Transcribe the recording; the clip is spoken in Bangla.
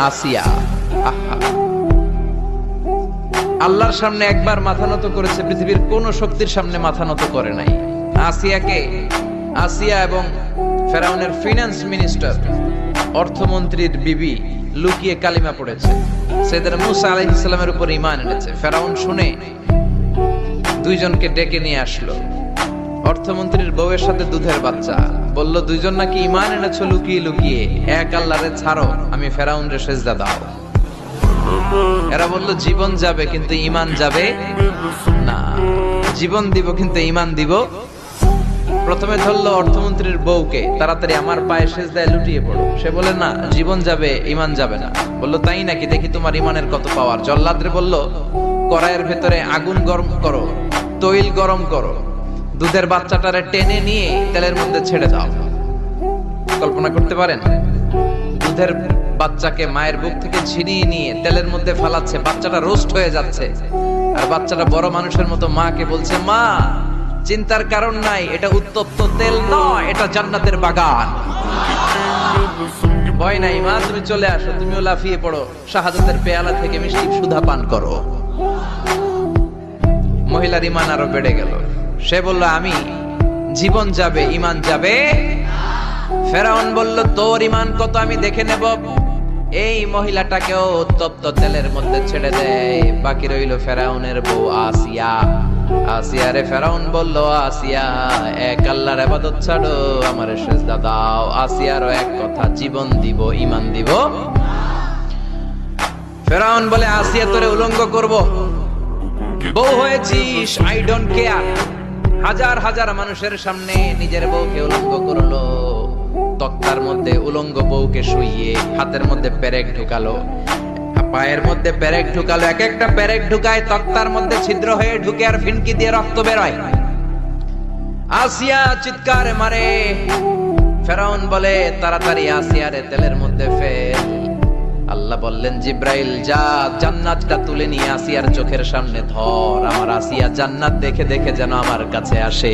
আসিয়া আহা, আল্লাহর সামনে একবার মাথা নত করেছে, পৃথিবীর কোন শক্তির সামনে মাথা নত করে নাই। আসিয়া এবং ফেরাউনের ফিনান্স মিনিস্টার, অর্থমন্ত্রীর বিবি লুকিয়ে কালিমা পড়েছে, সাইয়েদনা মূসা আলাইহিস সালামের উপর ঈমান এনেছে। ফেরাউন শুনে দুইজনকে ডেকে নিয়ে আসলো। অর্থমন্ত্রীর বউয়ের সাথে দুধের বাচ্চা, বলল দুইজন নাকি ঈমান এনেছো লুকিয়ে লুকিয়ে, এক আল্লাহরে ছাড়ো, আমি ফেরাউনরে সেজদা দাও। এরা বলল জীবন যাবে কিন্তু ঈমান যাবে না, জীবন দিব কিন্তু ঈমান দিব। প্রথমে ধরলো অর্থমন্ত্রীর বউকে, তাড়াতাড়ি আমার পায়ে সেজদায় লুটিয়ে পড়ো। সে বলে না, জীবন যাবে ঈমান যাবে না। বলল তাই নাকি, দেখি তোমার ঈমানের কত পাওয়ার। জল্লাদরে বলল কড়াইয়ের ভেতরে আগুন গরম করো, তৈল গরম করো, দুধের বাচ্চাটারে টেনে নিয়ে তেলের মধ্যে ছেড়ে দাও। কল্পনা করতে পারেন? দুধের বাচ্চাকে মায়ের বুক থেকে ছিনিয়ে নিয়ে তেলের মধ্যে ফালাচ্ছে, বাচ্চাটা রোস্ট হয়ে যাচ্ছে, আর বাচ্চাটা বড় মানুষের মতো মাকে বলছে, মা চিন্তার কারণ নাই, এটা উত্তপ্ত তেল নয়, এটা জান্নাতের বাগান। ভয় নাই মা, তুমি চলে আসো, তুমিও লাফিয়ে পড়ো, শাহাদাতের পেয়ালা থেকে মিষ্টি সুধা পান করো। মহিলার ঈমান আরো বেড়ে গেল। সে বলল আমি, জীবন যাবে ঈমান যাবে। ফেরাউন বলল তোর ঈমান কত আমি দেখে নেব। এই মহিলাটাকেও উত্তপ্ত তেলের মধ্যে ছেড়ে দেয়। বাকি রইল ফেরাউনের বউ আসিয়া। আসিয়ারে ফেরাউন বলল, আসিয়া এক আল্লাহর ইবাদত ছাড়ো, আমারে সেজদা দাও। আসিয়ারও এক কথা, জীবন দিব ঈমান দিব। ফেরাউন বলে আসিয়া তোরে উলঙ্গ করব, বউ হয়েছিস, আই ডোন্ট কেয়ার। হাজার হাজার মানুষের সামনে নিজের বউকে উলঙ্গ করলো। তক্তার মধ্যে উলঙ্গ বউকে শুইয়ে হাতের মধ্যে পেরেক ঢুকালো, পায়ের মধ্যে পেরেক ঢুকালো। এক একটা পেরেক ঢুকায় তক্তার মধ্যে ছিদ্র হয়ে ঢুকে আর ফিনকি দিয়ে রক্ত বেরোয়। আসিয়া চিৎকার মারে। ফেরাউন বলে তাড়াতাড়ি আসিয়ারে তেলের মধ্যে ফেল। আল্লাহ বললেন জিব্রাইল যা, জান্নাতটা তুলে নিয়ে আসিয়ার চোখের সামনে ধর। আমার আসিয়া জান্নাত দেখে দেখে যেন আমার কাছে আসে।